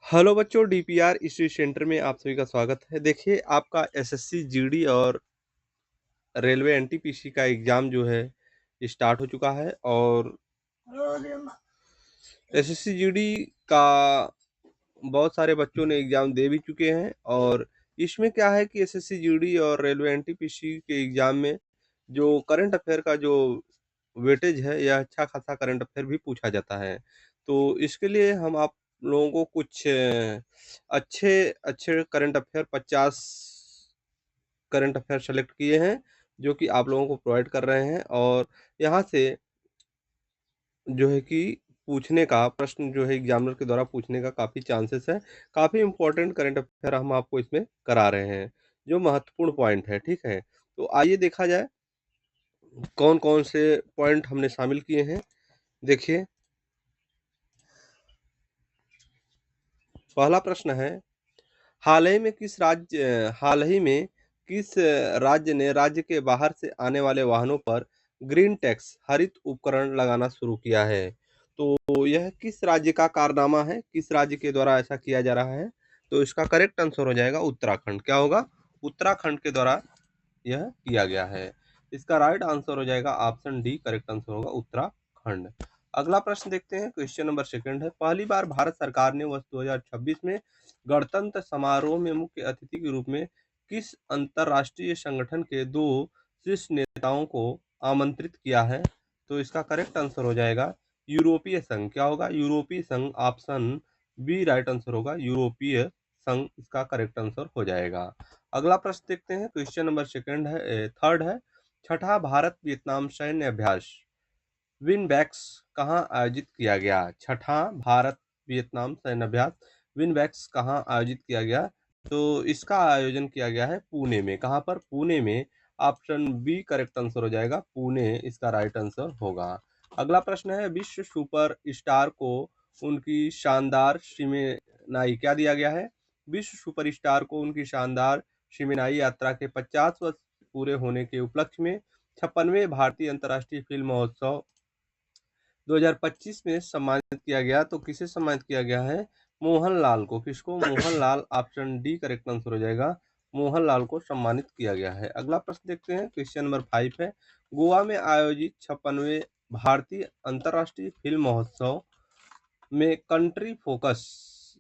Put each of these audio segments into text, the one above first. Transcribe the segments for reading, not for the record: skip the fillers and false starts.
Hello बच्चों, DPR study centre में आप सभी का स्वागत है। देखिए, आपका एसएससी जीडी और रेलवे एनटीपीसी का एग्ज़ाम जो है स्टार्ट हो चुका है और एसएससी जीडी का बहुत सारे बच्चों ने एग्ज़ाम दे भी चुके हैं और इसमें क्या है कि एसएससी जीडी और रेलवे एनटीपीसी के एग्ज़ाम में जो करंट अफ़ेयर का जो वेटेज है, यह अच्छा खासा करंट अफ़ेयर भी पूछा जाता है। तो इसके लिए हम आप लोगों को कुछ अच्छे अच्छे current affair 50 current affair select किए हैं, जो कि आप लोगों को प्रोवाइड कर रहे हैं और यहाँ से जो है कि पूछने का प्रश्न जो है एग्ज़ामिनर के द्वारा पूछने का काफ़ी चांसेस है। काफ़ी इम्पोर्टेंट करंट अफ़ेयर हम आपको इसमें करा रहे हैं, जो महत्वपूर्ण पॉइंट है, ठीक है? तो आइए देखा जाए कौन-कौन से पॉइंट हमने शामिल किए हैं। देखिए, पहला प्रश्न है, हाल ही में किस राज्य ने राज्य के बाहर से आने वाले वाहनों पर ग्रीन टैक्स हरित उपकरण लगाना शुरू किया है? तो यह किस राज्य का कारनामा है? किस राज्य के द्वारा ऐसा किया जा रहा है? तो इसका करेक्ट आंसर हो जाएगा उत्तराखंड। क्या होगा? उत्तराखंड के द्वारा यह किया गया है। इसका राइट आंसर हो जाएगा ऑप्शन डी, करेक्ट आंसर होगा उत्तराखंड। अगला प्रश्न देखते हैं, क्वेश्चन नंबर सेकंड है, पहली बार भारत सरकार ने वर्ष 2026 में गणतंत्र समारोह में मुख्य अतिथि के रूप में किस अंतरराष्ट्रीय संगठन के 2 शीर्ष नेताओं को आमंत्रित किया है? तो इसका करेक्ट आंसर हो जाएगा यूरोपीय संघ। क्या होगा? यूरोपीय संघ, ऑप्शन बी राइट आंसर होगा यूरोपीय संघ, इसका करेक्ट आंसर हो जाएगा। अगला प्रश्न देखते हैं, क्वेश्चन नंबर थर्ड है, छठा भारत वियतनाम सैन्य अभ्यास विनबैक्स कहाँ आयोजित किया गया? छठा भारत वियतनाम सैन्य अभ्यास विनबैक्स कहाँ आयोजित किया गया? तो इसका आयोजन किया गया है पुणे में। कहाँ पर? पुणे में। ऑप्शन बी करेक्ट आंसर हो जाएगा, पुणे इसका राइट आंसर होगा। अगला प्रश्न है, विश्व सुपर स्टार को उनकी शानदार शिमेनाई क्या दिया गया है? विश्व सुपर स्टार को उनकी शानदार शिमेनाई यात्रा के 50 वर्ष पूरे होने के उपलक्ष्य में 56वें भारतीय अंतर्राष्ट्रीय फिल्म महोत्सव 2025 में सम्मानित किया गया। तो किसे सम्मानित किया गया है? मोहनलाल को। किसको? Mohanlal, option D correct answer हो जाएगा, मोहनलाल को सम्मानित किया गया है। अगला प्रश्न देखते हैं, क्वेश्चन नंबर 5 है, गोवा में आयोजित 56वें भारतीय अंतर्राष्ट्रीय फिल्म महोत्सव में कंट्री फोकस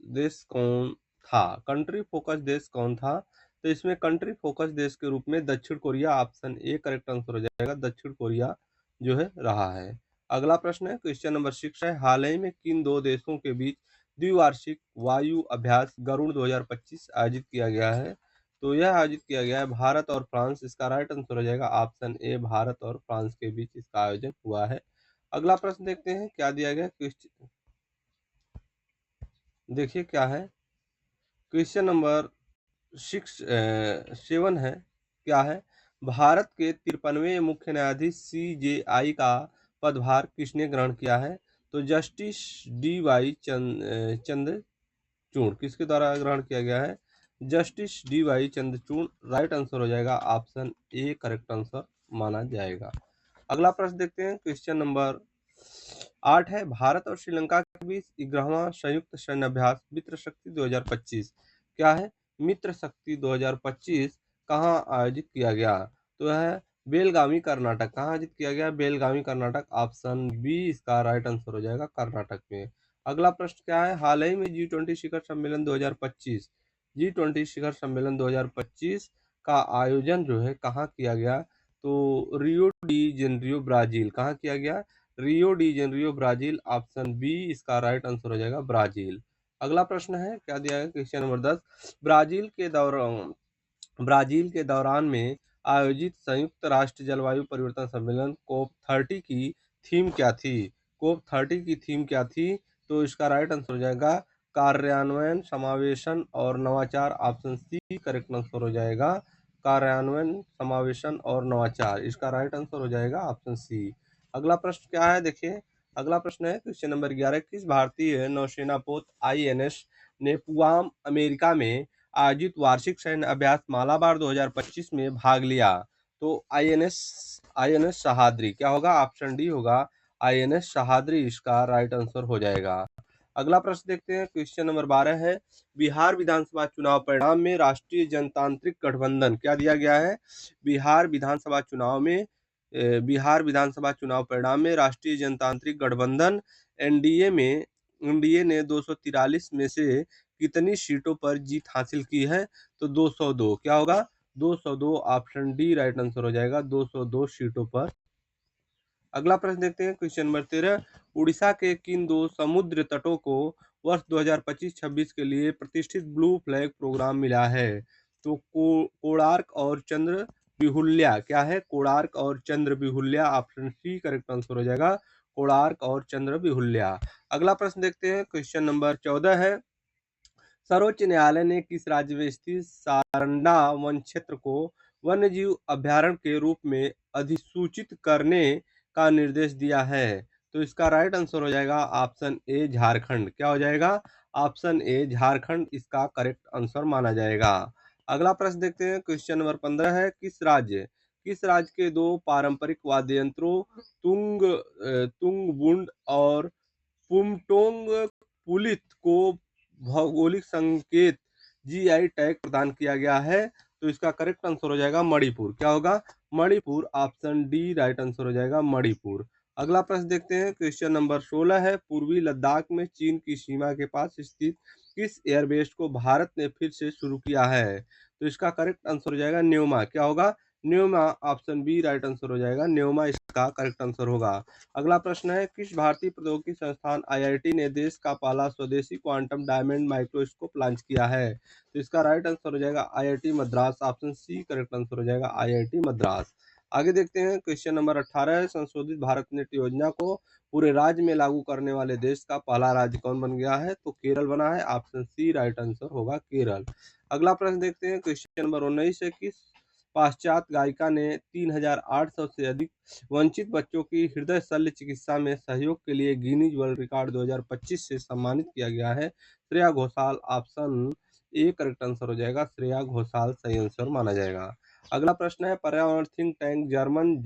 देश कौन था? कंट्री फोकस देश कौन था? तो इसमें कंट्री फोकस देश के रूप में दक्षिण Korea, option A correct answer हो जाएगा, दक्षिण कोरिया जो है रहा है। अगला प्रश्न है, क्वेश्चन नंबर 6 है, हाल ही में किन 2 देशों के बीच द्विवार्षिक वायु अभ्यास गरुड़ 2025 आयोजित किया गया है? तो यह आयोजित किया गया है भारत और फ्रांस, इसका राइट आंसर हो जाएगा ऑप्शन ए, भारत और फ्रांस के बीच इसका आयोजन हुआ है। अगला प्रश्न देखते हैं क्या दिया गया, क्वेश्चन देखिए क्या है, क्वेश्चन नंबर 7 है, क्या है, भारत के 53वें मुख्य न्यायाधीश सीजेआई का पदभार किसने ग्रहण किया है? तो जस्टिस डी वाई चंद्रचूड़ किसके द्वारा ग्रहण किया गया है? Justice D Y Chandrachud, right answer हो जाएगा ऑप्शन ए करेक्ट आंसर माना जाएगा। अगला प्रश्न देखते हैं, क्वेश्चन नंबर 8 है, भारत और श्रीलंका के बीच 11वां संयुक्त सैन्य अभ्यास मित्र शक्ति 2025 क्या है? मित्र शक्ति 2025 कहाँ आयोजित किया गया? तो है बेलगावी कर्नाटक। कहाँ आयोजित किया गया? बेलगावी कर्नाटक, ऑप्शन बी इसका राइट आंसर हो जाएगा, कर्नाटक में। अगला प्रश्न क्या है, हाल ही में G20 शिखर सम्मेलन 2025 G20 शिखर सम्मेलन 2025 का आयोजन जो है कहाँ किया गया? तो रियो डी जेनरियो ब्राजील। कहाँ किया गया? Rio de Janeiro Brazil, option B इसका राइट आंसर हो जाएगा, ब्राजील। अगला प्रश्न है, क्या दिया है, क्वेश्चन नंबर 10, ब्राजील के दौरान में आयोजित संयुक्त राष्ट्र जलवायु परिवर्तन सम्मेलन कोप 30 की थीम क्या थी? कोप 30 की थीम क्या थी? तो इसका राइट आंसर हो जाएगा कार्यान्वयन, समावेशन और नवाचार, ऑप्शन सी करेक्ट आंसर हो जाएगा, कार्यान्वयन, समावेशन और नवाचार, इसका राइट आंसर हो जाएगा ऑप्शन सी। अगला प्रश्न क्या है, देखिए अगला प्रश्न है, क्वेश्चन नंबर 11, किस भारतीय नौसेना पोत आईएनएस ने पुआम अमेरिका में आयोजित वार्षिक सैन्य अभ्यास मालाबार 2025 में भाग लिया? तो आईएनएस सहाद्री। क्या होगा? ऑप्शन डी होगा आईएनएस सहाद्री, इसका राइट आंसर हो जाएगा। अगला प्रश्न देखते हैं, क्वेश्चन नंबर 12 है, बिहार विधानसभा चुनाव परिणाम में राष्ट्रीय जनतांत्रिक गठबंधन क्या दिया गया है? बिहार विधानसभा चुनाव में बिहार विधानसभा चुनाव परिणाम में राष्ट्रीय जनतांत्रिक गठबंधन एनडीए ने 243 में से कितनी सीटों पर जीत हासिल की है? तो 202। क्या होगा? 202। ऑप्शन डी राइट आंसर हो जाएगा, 202 सीटों पर। अगला प्रश्न देखते हैं, क्वेश्चन नंबर 13, उड़ीसा के किन दो समुद्र तटों को वर्ष 2025-26 के लिए प्रतिष्ठित ब्लू फ्लैग प्रोग्राम मिला है? तो कोणार्क और चंद्र बिहुल्या। क्या है? कोणार्क और चंद्र बिहुल्या। ऑप्शन सी करेक्ट आंसर हो जाएगा, कोणार्क और चंद्र बिहुल्या। अगला प्रश्न देखते हैं, क्वेश्चन नंबर 14 है, सर्वोच्च न्यायालय ने किस राज्य में स्थित सारंडा वन क्षेत्र को वन्यजीव अभयारण्य के रूप में अधिसूचित करने का निर्देश दिया है? तो इसका राइट आंसर हो जाएगा ऑप्शन ए झारखंड। क्या हो जाएगा? ऑप्शन ए झारखंड इसका करेक्ट आंसर माना जाएगा। अगला प्रश्न देखते हैं, क्वेश्चन नंबर 15 है, किस राज्य के दो पारंपरिक वाद्य यंत्रों तुंगबुंड और पुमटोंग पुलित को भौगोलिक संकेत जीआई टैग प्रदान किया गया है? तो इसका करेक्ट आंसर हो जाएगा मणिपुर। क्या होगा? Manipur. Option D right answer हो जाएगा, मणिपुर। अगला प्रश्न देखते हैं, क्वेश्चन नंबर 16 है, पूर्वी लद्दाख में चीन की सीमा के पास स्थित किस एयरबेस को भारत ने फिर से शुरू किया है? तो इसका करेक्ट आंसर हो जाएगा न्योमा। क्या होगा? Nyoma. Option B right answer हो जाएगा, न्योमा इसका करेक्ट आंसर होगा। अगला प्रश्न है, किस भारतीय प्रौद्योगिकी संस्थान आईआईटी ने देश का पहला स्वदेशी क्वांटम डायमंड माइक्रोस्कोप लॉन्च किया है? तो इसका राइट आंसर हो जाएगा IIT Madras. Option C correct answer हो जाएगा, आईआईटी मद्रास। आगे देखते हैं, क्वेश्चन नंबर 18 है, संशोधित भारत नेट योजना को पूरे राज्य में लागू करने वाले देश का पहला राज्य कौन बन गया है? तो केरल बना है। ऑप्शन सी राइट आंसर होगा, केरल। अगला प्रश्न देखते हैं, क्वेश्चन नंबर 19 है, किस पाश्चात्य गायिका ने 3800 से अधिक वंचित बच्चों की हृदय शल्य चिकित्सा में सहयोग के लिए गिनीज वर्ल्ड रिकॉर्ड 2025 से सम्मानित किया गया है? Shreya Ghoshal. Option A correct answer हो जाएगा, श्रेया घोषाल सही आंसर माना जाएगा। अगला प्रश्न है, पर्यावरण थिंक टैंक जर्मन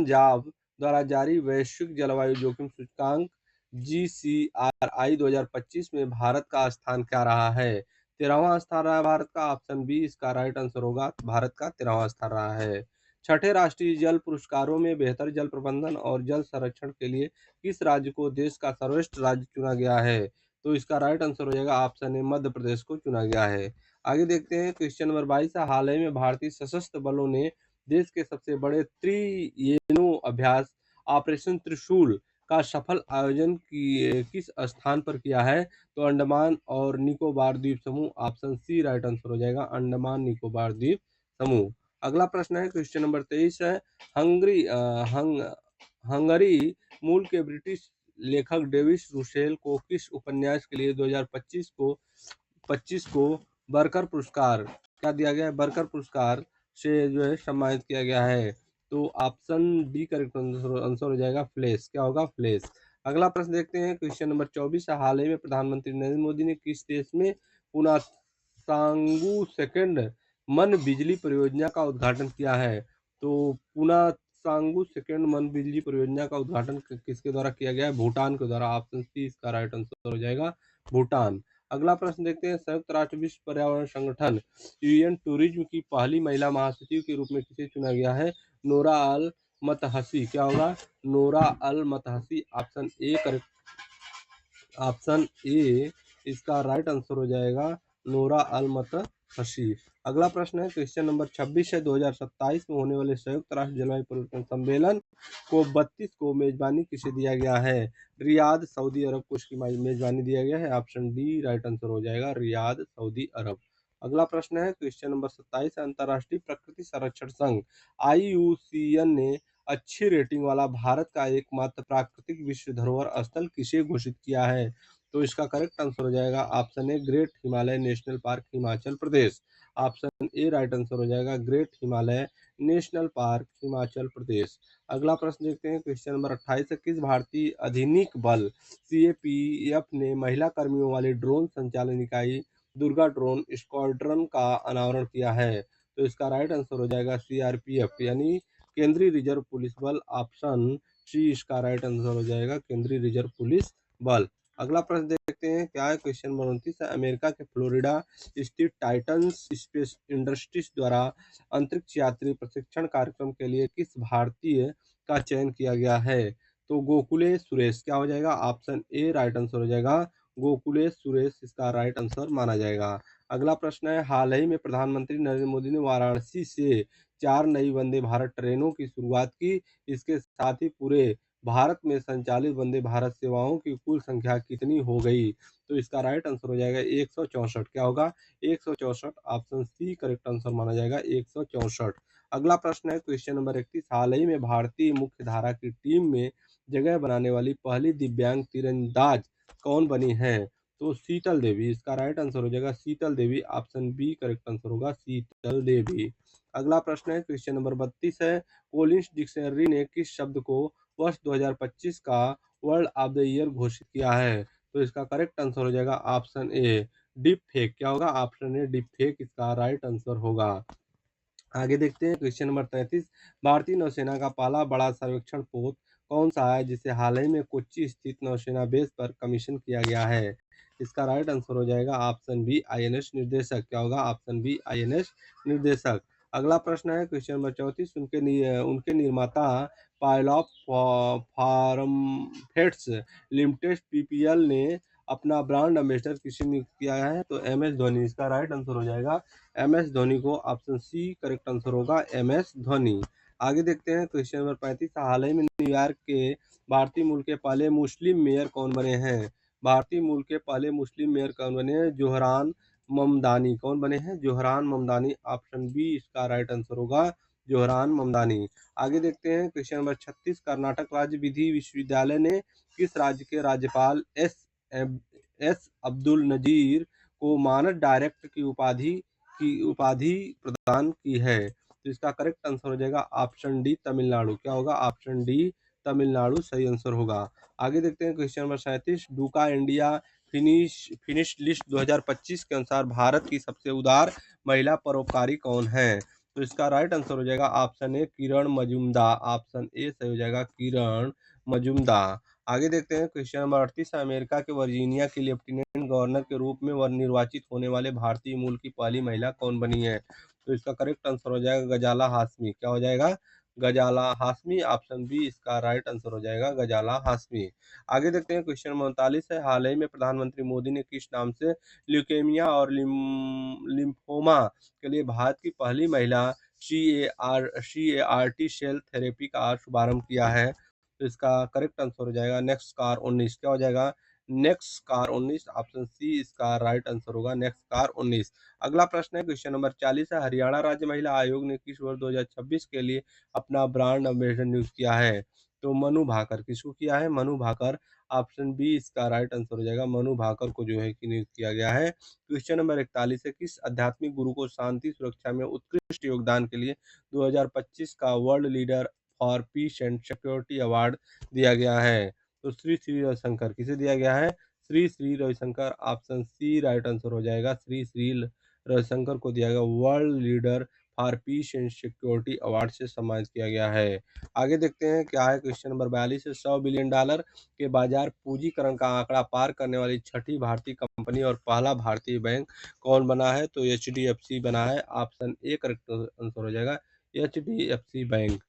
जाव द्वारा जारी वैश्विक जलवायु जोखिम सूचकांक GCRI 2025 में भारत का स्थान क्या रहा है? 13वां स्थान रहा है भारत का। ऑप्शन बी इसका राइट आंसर होगा, भारत का 13वां स्थान रहा है। छठे राष्ट्रीय जल पुरस्कारों में बेहतर जल प्रबंधन और जल संरक्षण के लिए किस राज्य को देश का सर्वश्रेष्ठ राज्य चुना गया है? तो इसका राइट आंसर हो जाएगा, ऑप्शन ए मध्य प्रदेश को चुना गया है। आगे देखते हैं, क्वेश्चन नंबर 22 है, हाल ही में भारतीय सशस्त्र बलों ने देश के सबसे बड़े त्रियेनो अभ्यास ऑपरेशन त्रिशूल का सफल आयोजन किस स्थान पर किया है? तो अंडमान और निकोबार द्वीप समूह। ऑप्शन सी राइट आंसर हो जाएगा, अंडमान निकोबार द्वीप समूह। अगला प्रश्न है, क्वेश्चन नंबर 23 है, हंगरी मूल के ब्रिटिश लेखक डेविस रूसेल को किस उपन्यास के लिए 2025 को बरकर पुरस्कार क्या दिया गया है? बरकर पुरस्कार से जो है सम्मानित किया गया है? तो ऑप्शन डी करेक्ट आंसर हो जाएगा, फ्लैश। क्या होगा? फ्लैश। अगला प्रश्न देखते हैं, क्वेश्चन नंबर 24 है, हाल ही में प्रधानमंत्री नरेंद्र मोदी ने किस देश में पुनासांगु सेकंड मन बिजली परियोजना का उद्घाटन किया है? तो पुनासांगु सेकंड मन बिजली परियोजना का उद्घाटन किसके द्वारा किया गया है? भूटान के द्वारा। ऑप्शन सी इसका राइट आंसर हो जाएगा, भूटान। अगला प्रश्न देखते हैं, संयुक्त राष्ट्र विश्व पर्यावरण संगठन यूएन टूरिज्म की पहली महिला महासचिव के रूप में किसे चुना गया है? Nora Al Matrooshi. क्या होगा? Nora Al Matrooshi. Option A correct, option A इसका राइट आंसर हो जाएगा, नोरा अल मतहसी। अगला प्रश्न है, क्वेश्चन नंबर 26 है, 2027 में होने वाले संयुक्त राष्ट्र जलवायु परिवर्तन सम्मेलन को 32 को मेजबानी किसे दिया गया है? रियाद सऊदी अरब को इसकी मेजबानी दिया गया है। ऑप्शन डी राइट आंसर हो जाएगा, रियाद सऊदी अरब। अगला प्रश्न है, क्वेश्चन नंबर 27 है, अंतर्राष्ट्रीय प्रकृति संरक्षण संघ IUCN ने अच्छी रेटिंग वाला भारत का एकमात्र प्राकृतिक विश्व धरोहर स्थल किसे घोषित किया है? तो इसका करेक्ट आंसर हो जाएगा, option A Great Himalaya National Park Himachal Pradesh. Option A right answer हो जाएगा, Great Himalaya National Park Himachal Pradesh. अगला प्रश्न देखते हैं, क्वेश्चन नंबर 28 है, किस भारतीय अधिनिक बल CAPF ने महिला कर्मियों वाली ड्रोन संचालन इकाई दुर्गा ड्रोन स्क्वाड्रन का अनावरण किया है? तो इसका राइट आंसर हो जाएगा CRPF यानी केंद्रीय रिजर्व पुलिस बल। ऑप्शन सी इसका राइट आंसर हो जाएगा, केंद्रीय रिजर्व पुलिस बल। अगला प्रश्न देखते हैं क्या है, क्वेश्चन नंबर 29 है, अमेरिका के फ्लोरिडा स्थित टाइटंस स्पेस इंडस्ट्रीज द्वारा अंतरिक्ष यात्री प्रशिक्षण कार्यक्रम के लिए किस भारतीय का चयन किया गया है? तो गोकुले सुरेश क्या हो जाएगा? ऑप्शन ए राइट आंसर हो जाएगा, गोकुले सुरेश इसका राइट आंसर माना जाएगा। अगला प्रश्न है, हाल ही में प्रधानमंत्री नरेंद्र मोदी ने वाराणसी से 4 नई वंदे भारत ट्रेनों की शुरुआत की। इसके साथ ही पूरे भारत में संचालित वंदे भारत सेवाओं की कुल संख्या कितनी हो गई? तो इसका राइट आंसर हो जाएगा 164। क्या होगा? 164, ऑप्शन सी करेक्ट आंसर माना जाएगा 164। अगला प्रश्न है, क्वेश्चन नंबर 31, हाल ही में भारतीय मुख्य धारा की टीम में जगह बनाने वाली पहली दिव्यांग तीरंदाज कौन बनी है? तो शीतल देवी इसका राइट आंसर हो जाएगा, शीतल देवी, ऑप्शन बी करेक्ट आंसर होगा, शीतल देवी। अगला प्रश्न है, क्वेश्चन नंबर 32 है, कोलिंस डिक्शनरी ने किस शब्द को वर्ष 2025 का वर्ल्ड ऑफ द ईयर घोषित किया है? तो इसका करेक्ट आंसर हो जाएगा ऑप्शन ए डीप फेक। क्या होगा? ऑप्शन ए डीप फेक इसका राइट आंसर होगा। आगे देखते हैं, क्वेश्चन नंबर 33, भारतीय नौसेना का पहला बड़ा सर्वेक्षण पोत कौन सा है जिसे हाल ही में कोच्चि स्थित नौसेना बेस पर कमीशन किया गया है? इसका राइट आंसर हो जाएगा ऑप्शन बी आईएनएस निर्देशक। क्या होगा? ऑप्शन बी आईएनएस निर्देशक। अगला प्रश्न है, क्वेश्चन नंबर 34, उनके निर्माता पायलॉप फार्मफेट्स लिमिटेड पीपीएल ने अपना ब्रांड एम्बेसडर किसे नियुक्त किया है? तो एम एस धोनी इसका राइट आंसर हो जाएगा, एम एस धोनी को, ऑप्शन सी करेक्ट आंसर होगा, एम एस धोनी। आगे देखते हैं, क्वेश्चन नंबर 35, हाल ही में न्यूयॉर्क के भारतीय मूल के पहले मुस्लिम मेयर कौन बने हैं? भारतीय मूल के पहले मुस्लिम मेयर कौन बने हैं? जोहरान ममदानी। कौन बने हैं? जोहरान ममदानी, ऑप्शन बी इसका राइट आंसर होगा, जोहरान ममदानी। आगे देखते हैं, क्वेश्चन नंबर 36, कर्नाटक राज्य विधि विश्वविद्यालय ने किस राज्य के राज्यपाल एस अब्दुल नजीर को मानद डायरेक्ट की उपाधि प्रदान की है? तो इसका करेक्ट आंसर हो जाएगा ऑप्शन डी तमिलनाडु। क्या होगा? ऑप्शन डी तमिलनाडु सही आंसर होगा। आगे देखते हैं, क्वेश्चन नंबर 37, डूका इंडिया फिनिश लिस्ट 2025 के अनुसार भारत की सबसे उदार महिला परोपकारी कौन है? तो इसका राइट आंसर हो जाएगा option A Kiran Majumdar, option A सही हो जाएगा, किरण मजूमदार। आगे देखते हैं, क्वेश्चन नंबर 38, अमेरिका के वर्जीनिया के लेफ्टिनेंट गवर्नर के रूप में निर्वाचित होने वाले भारतीय मूल की पहली महिला कौन बनी है? तो इसका करेक्ट आंसर हो जाएगा गजाला हाशमी। क्या हो जाएगा? गजाला हाशमी, ऑप्शन बी इसका राइट आंसर हो जाएगा, गजाला हाशमी। आगे देखते हैं, क्वेश्चन नंबर 39 है, हाल ही में प्रधानमंत्री मोदी ने किस नाम से ल्यूकेमिया और लिम्फोमा के लिए भारत की पहली महिला C A R T cell therapy का शुभारंभ किया है? तो इसका करेक्ट आंसर हो जाएगा नेक्स्ट कार 19। क्या हो जाएगा? नेक्स्ट कार 19, ऑप्शन सी इसका राइट आंसर होगा, नेक्स्ट कार 19। अगला प्रश्न है, क्वेश्चन नंबर 40 है, हरियाणा राज्य महिला आयोग ने किस वर्ष 2026 के लिए अपना ब्रांड एम्बेसडर नियुक्त किया है? तो मनु भाकर। किसको किया है? मनु भाकर, ऑप्शन बी इसका राइट आंसर हो जाएगा, मनु भाकर को जो है कि नियुक्त किया गया है। क्वेश्चन नंबर 41 है, किस आध्यात्मिक गुरु को शांति सुरक्षा में उत्कृष्ट योगदान के लिए 2025 का world leader for peace and security award दिया गया है? तो श्री श्री रविशंकर। किसे दिया गया है? Shri Shri Ravishankar, option C right answer हो जाएगा, श्री श्री रविशंकर को दिया गया world leader for peace and security award से सम्मानित किया गया है। आगे देखते हैं क्या है, क्वेश्चन नंबर 42 है, $100 बिलियन के बाजार पूंजीकरण का आंकड़ा पार करने वाली छठी भारतीय कंपनी और पहला भारतीय बैंक कौन बना है? तो एचडीएफसी बना है, ऑप्शन ए करेक्ट आंसर हो जाएगा, एचडीएफसी बैंक।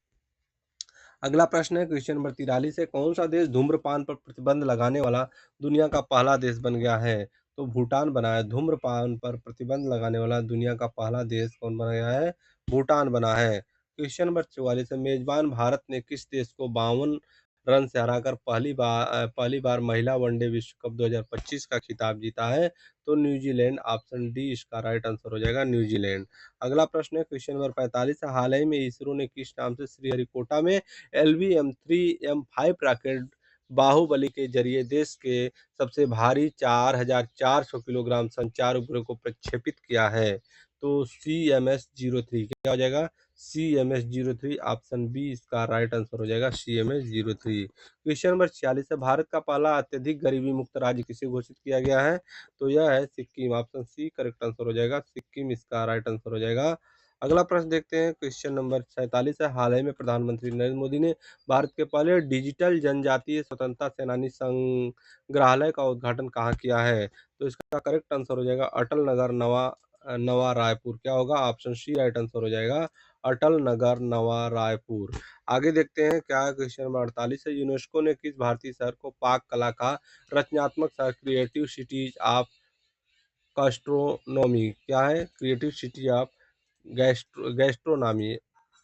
अगला प्रश्न है, क्वेश्चन नंबर 43 है, कौन सा देश धूम्रपान पर प्रतिबंध लगाने वाला दुनिया का पहला देश बन गया है? तो भूटान बना है। धूम्रपान पर प्रतिबंध लगाने वाला दुनिया का पहला देश कौन बना गया है? भूटान बना है। क्वेश्चन नंबर 44 है, मेजबान भारत ने किस देश को 52 रन से हराकर पहली बार महिला वनडे विश्व कप 2025 का खिताब जीता है? तो न्यूजीलैंड, ऑप्शन डी इसका राइट आंसर हो जाएगा, न्यूजीलैंड। अगला प्रश्न है, क्वेश्चन नंबर 45 है, हाल ही में इसरो ने किस नाम से श्रीहरिकोटा में LV-M3 M5 रॉकेट बाहुबली के जरिए देश के सबसे भारी 4400 किलोग्राम संचार उपग्रह को प्रक्षेपित किया है? तो CMS-03। क्या हो जाएगा? CMS-03, ऑप्शन बी इसका राइट आंसर हो जाएगा, CMS-03। क्वेश्चन नंबर 46 है, भारत का पहला अत्यधिक गरीबी मुक्त राज्य किसे घोषित किया गया है? तो यह है Sikkim, option C correct answer हो जाएगा, सिक्किम इसका राइट आंसर हो जाएगा। अगला प्रश्न देखते हैं, क्वेश्चन नंबर 47 है। हाल ही में प्रधानमंत्री नरेंद्र मोदी ने भारत के पहले डिजिटल जनजातीय स्वतंत्रता सेनानी संग्रहालय का उद्घाटन कहाँ किया है? तो इसका करेक्ट आंसर हो जाएगा अटल नगर नवा रायपुर। क्या होगा? ऑप्शन सी राइट आंसर हो जाएगा, अटल नगर नवा रायपुर। आगे देखते हैं क्या है, क्वेश्चन नंबर 48 है। यूनेस्को ने किस भारतीय शहर को पाक कला का रचनात्मक शहर क्रिएटिव सिटीज ऑफ गैस्ट्रोनॉमी, क्या है? Creative city of gastronomy.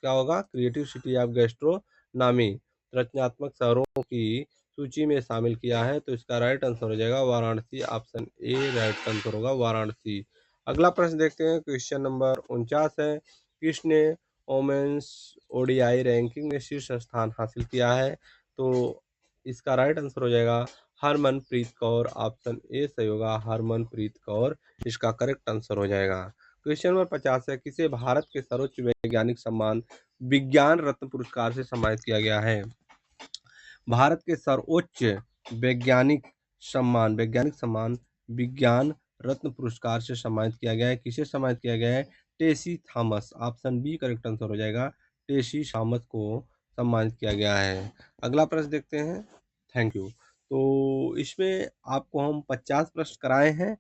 क्या होगा? क्रिएटिव सिटी ऑफ गैस्ट्रोनॉमी रचनात्मक शहरों की सूची में शामिल किया है। तो इसका राइट आंसर हो जाएगा Varanasi. Option A right answer होगा, वाराणसी। अगला प्रश्न देखते हैं, क्वेश्चन नंबर 49 है। किसने वोमेन्स ओडीआई रैंकिंग में शीर्ष स्थान हासिल किया है? तो इसका राइट आंसर हो जाएगा हरमनप्रीत कौर। ऑप्शन ए सही होगा, हरमनप्रीत कौर इसका करेक्ट आंसर हो जाएगा। क्वेश्चन नंबर 50 है। किसे भारत के सर्वोच्च वैज्ञानिक सम्मान विज्ञान रत्न पुरस्कार से सम्मानित किया गया है? भारत के सर्वोच्च वैज्ञानिक सम्मान विज्ञान रत्न पुरस्कार से सम्मानित किया गया है। किसे सम्मानित किया गया है? Tessy Thomas. Option B correct answer हो जाएगा, टेसी थॉमस को सम्मानित किया गया है। अगला प्रश्न देखते हैं। Thank you. तो इसमें आपको हम 50 प्रश्न कराए हैं।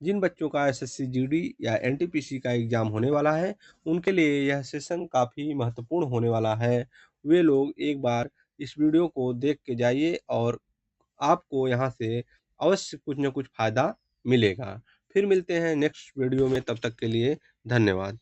जिन बच्चों का एसएससी जीडी या एनटीपीसी का एग्जाम होने वाला है, उनके लिए यह सेशन काफ़ी महत्वपूर्ण होने वाला है। वे लोग एक बार इस वीडियो को देख के जाइए और आपको यहाँ से अवश्य कुछ न कुछ फ़ायदा मिलेगा। फिर मिलते हैं नेक्स्ट वीडियो में, तब तक के लिए धन्यवाद।